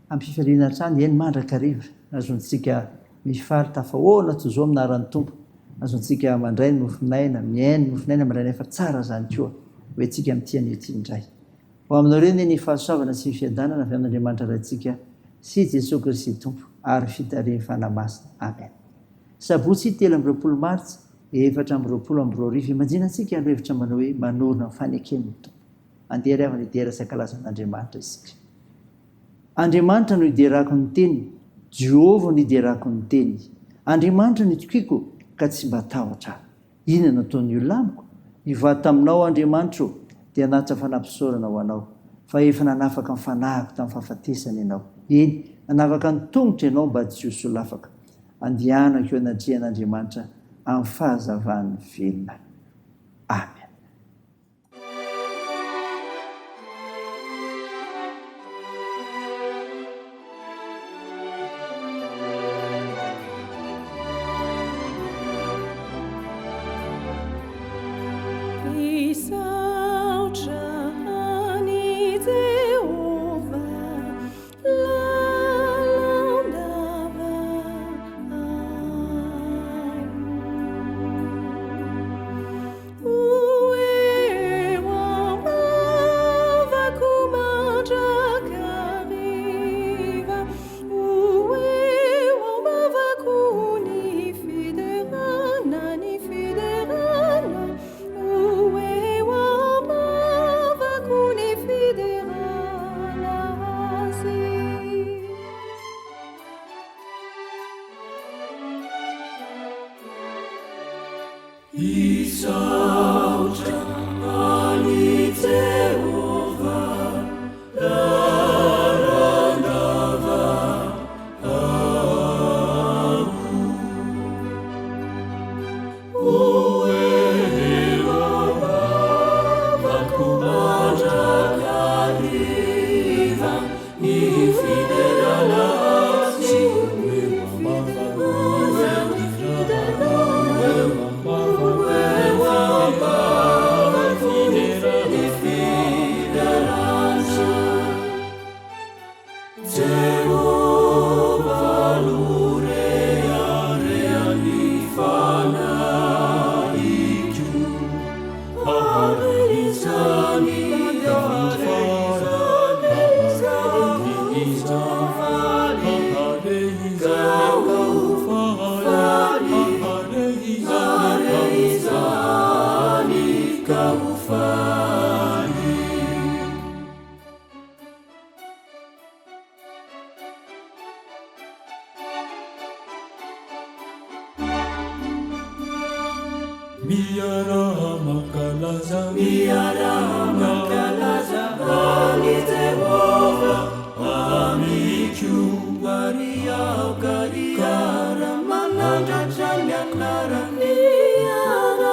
ampifaliana trany eny mandrakariva azontsika mifary tafahoana toy zao aminaran'ny tompo azontsika mandray ny nofinaina miainy nofinaina mandray nefa tsara zany koa hoe tsika mitianyety indray ho aminareo ny fahasoavana sy fiadanana avy amin'andriamanitra raintsika sy jesosy kristy tompo ary fitariany fanamasina amen. Sabotsy 7 martsa 4 imanjinantsika alo hevitra manao hoe manorona ny faneken'ny tompo andery avany idera sakalazan'andriamanitra isika. Andriamanitra no iderako ny teny, Jehovah no iderako ny teny. Andriamanitra no itokiko ka tsy mba tahotra. Inona nataony olona amiko? Ivady taminao Andriamanitra dia nanatra fanampisaorana ho anao, fa efa nanafaka ny fanahiko tamin'ny fahafatesana ianao. Eny, nanafaka ny tongotra ianao mba tsy ho solafaka. Andianako eo anatrehan'Andriamanitra amin'ny fahazavany velona. Amen.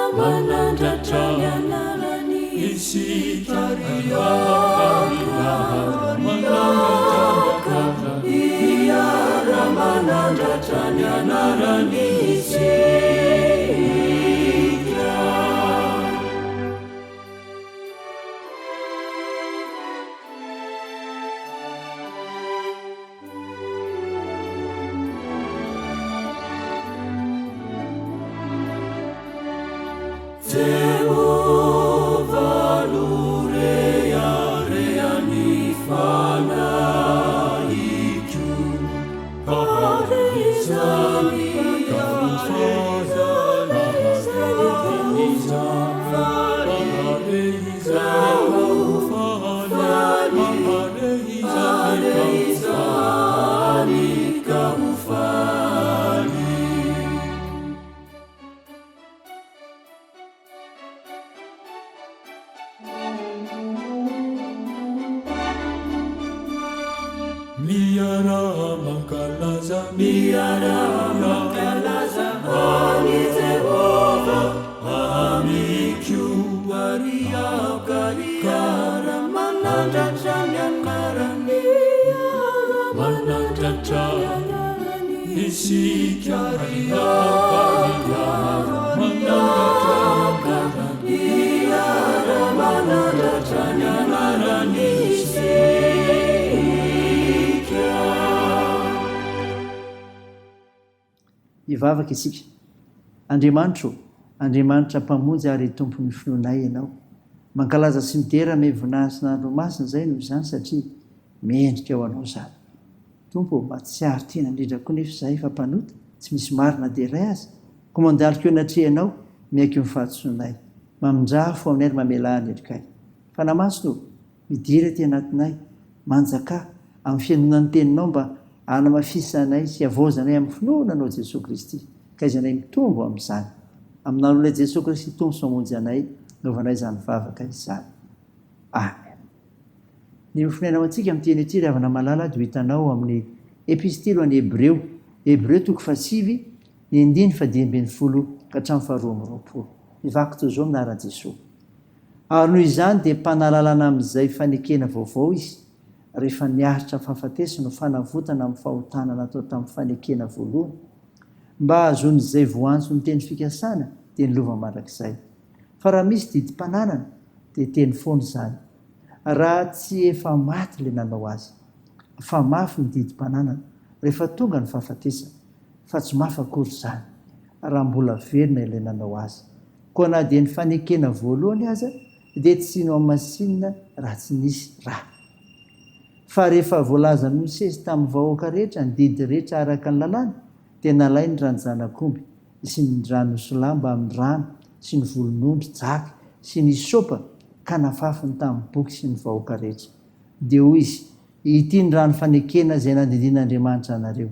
Mananda ivavaka isika. Andriamanitra mpamonjy ary tompon'ny finoanay ianao. Mankalaza sy midera me voninahitra ranomasina zay noho izany satria mendrika ao anao zany. Tompo, mahatsiaro tena indrindra koa nefa zahay fa mpanota, tsy misy marina dia iray aza. Ko mandaliko eo anatrehanao, miaiky ny fahatsoanay. Mamindrafo aminay ary mamelahany endrikay. Fa namasino, midira ty anatinay, manjaka amin'ny fianonan'ny teninao mba hanamafisanay sy havaozanay amin'ny finoananao Jesosy Kristy. Ka izanay mitombo amin'izany. Amin'an'olona Jesosy Kristy tombo sy mamonjy anay, naovanay izany vavaka izany. Amen. Ny mifinaina antsika amin'ny teny ity ravana malala dia hitanao amin'ny epistily an'ny Hebreo. Hebreo 9 ny 9:10 ka hatramin'ny 12:20. Mivaky toy izao minaran'i Jesosy. Ary noho izany dia mpanalalana amin'izay fanekena vaovao izy, rehefa niaritra fahafatesy no fanavotana amin'ny fahotana natao tamin'ny fanekena voalohany, mba azon'izay voantso ny teny fikasana dia ny lova mandrakizay. Fa raha misy didi-pananana dia teny foana izany, raha tsy efa maty ilay nanao azy. Fa mafy ny didi-pananana rehefa tonga ny fahafatesana, fa tsy mafy akory izany raha mbola velona ilay nanao azy. Koa na dia ny fanekena voalohany aza dia tsy no amasinina raha tsy nisy raha. Fa rehefa voalaza ny Mosesy tamin'ny vahoaka rehetra ny didy rehetra araka ny lalàna, dia nalay ny ranonjanak'omby sy ny ranosolamba amin'ny rano sy ny volon'ondry jaky sy ny sopa ka nafafiny tamin'ny boky sy ny vahoaka rehetra. Dia hoy izy, ity ny rano fanekena izay nandindin'Andriamanitra anareo.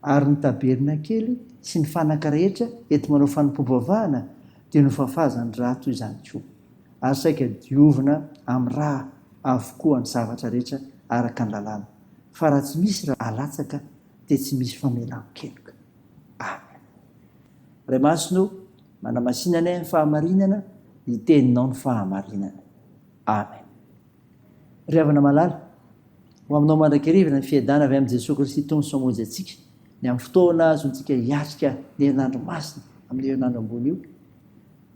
Ary ny taberna kely sy ny fanaka rehetra ety manao fanompom-bavahana dia nofafazany raha toy izany koa. Ary saika diovina amin'ny raha avokoa ny zavatra rehetra araka ny lalàna. Fa raha tsy misy raha alatsaka dia tsy misy famelan-keloka. Amen. Ray masino, manamasinana ny fahamarinana, ny teninao ny fahamarinana. Amen. Ry havana malala, ho aminao mandrakirivana ny fiadana avy amin'ny Jesosy Kristy tompo sy mamonjy antsika, ny amin'ny fotoana azontsika hiatrika ny herinandro masina amin'ny herinandro ambony io,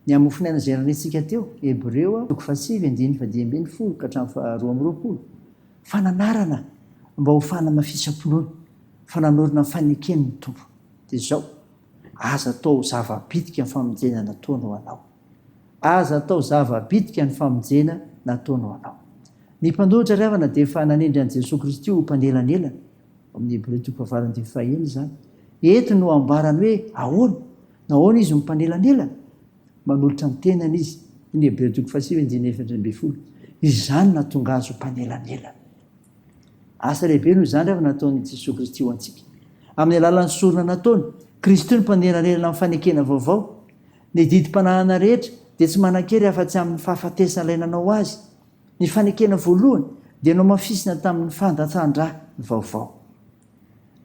ny amin'ny mofinaina izay ranetsika teo, Hebreo 9:10 ka hatramin'ny 12:20. Fananarana mba ho fanamafisam-pinoana, fananorina ny faneken'ny tompo. Dia izao, aza atao zava-bitika ny famonjena nataonao anao. Aza atao zava-bitika ny famonjena nataonao anao. Ny mpandohitra ry havana dia efa nanindry an'i Jesosy Kristy ho mpandelanelana. Amin'ny Hebreo 9:21 izany. Eto no ambarany hoe ahoana izy mpandelanelana. Manolotra ny tenany izy. Ny Hebreo 9:14. Izany nahatonga azy ho mpandelanelana. Asa lehibe noho izany rehefa nataon'i Jesosy Kristy ho antsika. Amin'ny alalan'ny sorona nataony, Kristy no mpandelanelana amin'ny fanekena vaovao. Ny didi-panahana rehetra dia tsy manan-kery afa-tsy amin'ny fahafatesana ilay nanao azy. Ny fanekena voalohany dia nomafisina tamin'ny fandatsan-drà vaovao.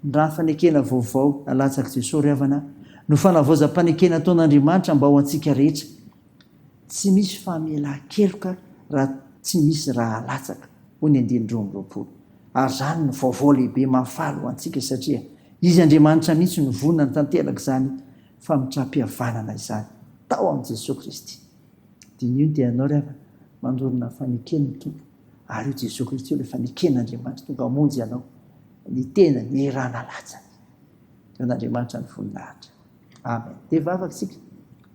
Ny raha fanekena vaovao nalatsaky Jesosy ry havana no fanavaozam-panekena ataon'Andriamanitra mba ho antsika rehetra. Tsy misy famelan-keloka raha tsy misy raha alatsaka, hoy ny 9:20. Ary izany no vaovao lehibe mahafaly ho antsika satria izy Andriamanitra mihitsy no vonona ny tanteraka izany famitram-pihavanana izany tao amin'i Jesosy Kristy. Dia io dia ianao ry havana mandorona fanekena tompo. Ary io Jesosy Kristy io ilay faneken'Andriamanitra tonga hamonjy ianao. Ny tena ny erana latsany. Dia n'Andriamanitra ny voninahitra. Amen. Dia vavaka isika.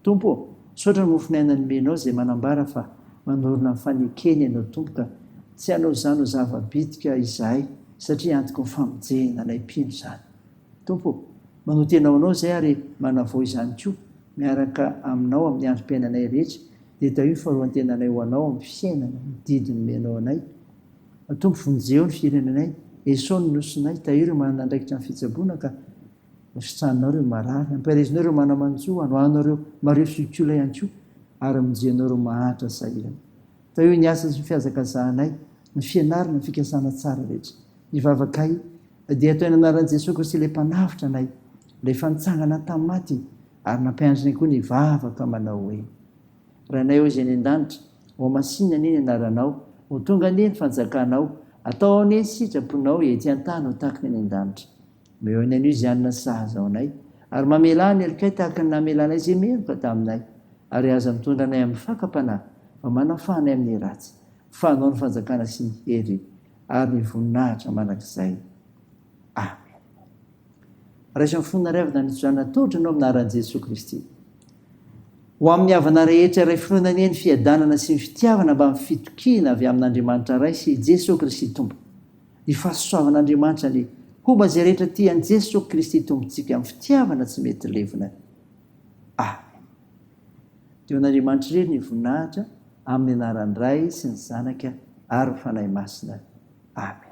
Tompo, saotra ny mofinaina nomenao izay manambara fa manorina ny fanekena ianao tompo ka tsy hanao izany ho zava-bitika izahay satria antoko ny famonjena ilay mpino izany. Tompo, manotenao anao izay ary manavao izany koa miaraka aminao amin'ny androm-piainanay rehetra dia tao faharoan-tenanay ho anao amin'ny fiainana ny didiny menao anay. Tompo vonjeo ny firenenay, esao ny nosonay, tahiry manana andraikitra ny fitsaboana ka misitranonao ireo marary, ampahirezinao ireo manamanjoa, anohanao ireo mareo fiokola ihany koa ary mijenao ireo mahantra sahirana. Tao ny asa sy ny fihazakazahanay, ny fianarana, ny fikasana tsara rehetra. Ny vavakay dia atao ny anaran'i Jesosy Kristy ilay mpanavitra anay, ilay fanitsangana tamin'ny maty ary nampiandrinay koa ny vavaka manao hoe: Rainay eo izay ny an-danitra, ho masinina anie ny anaranao, ho tonga anie ny fanjakanao, atao anie ny sitraponao ety an-tany ho tahaka ny an-danitra. Meo any anio izy anina sahaza ao anay, ary mamela ny elikay tahaka ny namelanay izay meloka taminay, ary aza mitondra anay amin'ny fakam-panahy, fa manafanay amin'ny ratsy. Fanao ny fanjakana sy ny hery ary ny voninahitra manakizay. Amen. raha isy fonarevana ny zanatotra anao aminaran'i Jesosy Kristy. Ho amin'ny havana rehetra iray filoana ny eny fiadanana sy ny fitiavana mba mifitokiana avy amin'Andriamanitra ray sy Jesosy Kristy tompo. Ny fahasoavan'Andriamanitra ny homba izay rehetra tian'i Jesosy Kristy tompontsika amin'ny fitiavana tsy mety levona. Amen. Dia n'Andriamanitra irery ny voninahitra amin'ny anaran'ny Ray sy ny Zanaka ary ny fanahy masina. Amen.